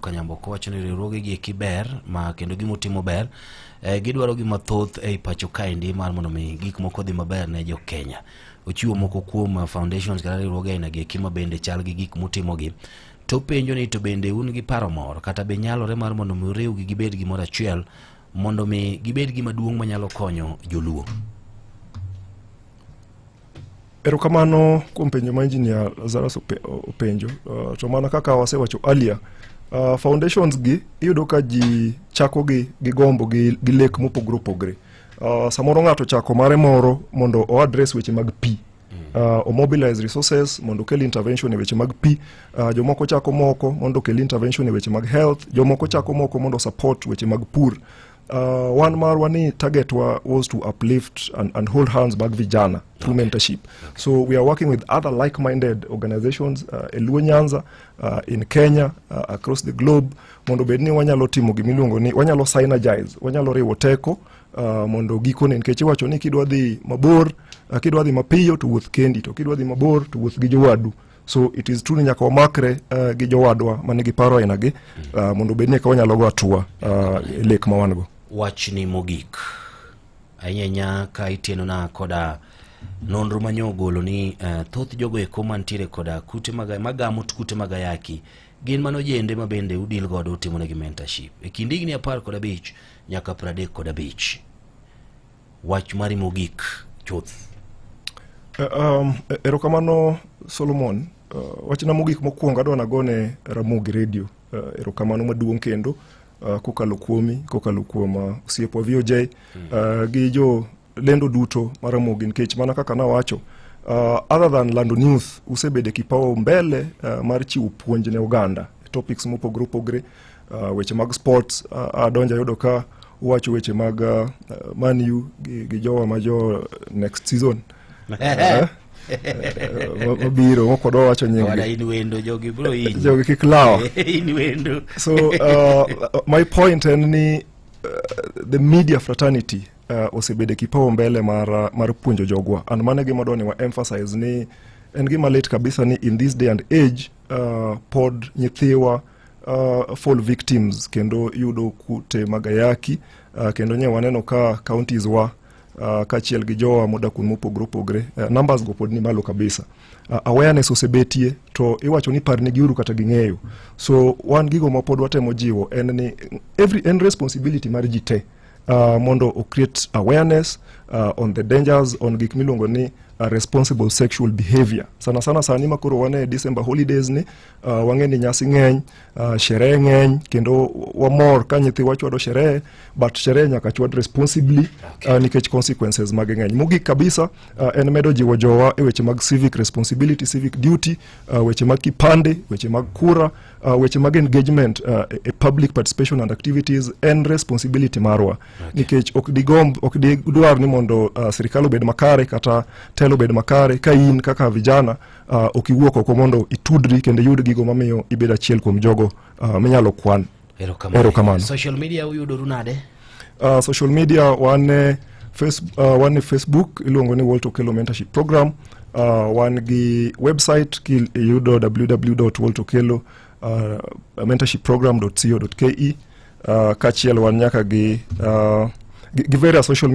Kanyambo wacho ni riwruoge gi kiber ma kendo gimotimo ber gidwaro gima thoth ei pacho kaendi mar mondo mi gik moko dhi maber ne jo Kenya. Ochiwo moko kuom foundations kata riwruoge aina gi kima bende chal gi gik motimo gi. To penjo ni to bende un gi paro moro kata be nyalore mar mondo mi riw gi gibed gimoro achiel mondo mi gibed gima duong' manyalo konyo joluo. Erokamano kuom penjo ma engineer Lazarus openjo, to mana kaka wasewacho earlier, foundations gi iyudo ka ji chako gi gombo gi lek mopogore opogore. Samoro ng'ato chako mare moro mondo o address weche mag pi, o mobilize resources mondo kel intervention e weche mag pi. Jomoko chako moko mondo kel intervention e weche mag health, jomoko chako moko mondo support weche mag pur. One marwa ni target was to uplift and hold hands back vijana through mentorship. So we are working with other like-minded organizations in Nyanza, in Kenya, across the globe. Mondo bedni wanyalo timo gimiluongo ni wanyalo synergize, wanyalo riwo teko mondo gikone nikech iwacho ni kidwa dhi mabor, kidwa dhi mapiyo to wuoth kendi, to kidwa dhi mabor to wuoth gi jowadu. So it is true ni nyaka wamakre gi jowadwa manigi paro aina gi mondo bedni ka wanyalo go atua lek ma wan go. Wach ni mogik ahinya ka itieno na koda nonro manyo golo ni thoth jogo eko mantiere koda kute magamo kute magayaki gin mano jende ma bende udil godo utimo ne mentorship e kinde higni 15 nyaka 35. Wach mari mogik chuth. Erokamano Solomon, wachna mogik mokwongo adwa nagone Ramogi Radio. Erokamano maduong' kendo kokalo kuomi, kokalo kuom osiepo VOJ gi jo lendo duto maramogi nikech mana kaka nawacho, other than lando news usebede kipao mbele mar chiwo puonj ne oganda topics mopogore opogore, weche mag sports adonja yudo ka uwacho weche mag Man U gi jowa ma jo next season mabiro mokodwa wacho nyingi wala inwendo jogi bro jogi kiklao inwendo. So my point ni the media fraternity osebede kipao mbele mar puonjo jogwa, and mane gima dwani wa emphasize ni en gima late kabisa ni in this day and age pod nyithiwa fall victims kendo yudo kute magayaki kendo nye waneno ka counties wa kachiel gi jowa moda kun mopogore opogore, numbers go pod ni malo kabisa. Awareness osebetie to iwacho ni parni giuru kata ging'eyo. So one gigo ma pod watemo jiwo en ni every responsibility mar jite mondo o create awareness on the dangers, on gik miluongo ni responsible sexual behavior. Sana sani makoro wane December holidays ni wang'e ni nyasi ng'eny, sherehe ng'eny kendo wamor ka nyithi wachwado sherehe, but sherehe nyaka chwad responsibly nikech consequences mag ng'eny. Mogik kabisa en medo jiwo jowa e weche mag civic responsibility, civic duty, weche mag kipande, weche mag kura, weche mag engagement a public participation and activities and responsibility marwa. Nikech ok digdwar ni mondo sirikal obed makare kata telo bed makare ka in kaka vijana okiwuok oko mondo itudri kendo yud gigo mamiyo ibed achiel kuom jogo minyalo kwan. Erokamano. Social media uyudoru nade? Social media wane Facebook iluongo ni Okelo mentorship program, wan gi website kiyudo www.okelo mentorshipprogram.co.ke, kachiel wan nyaka gi various social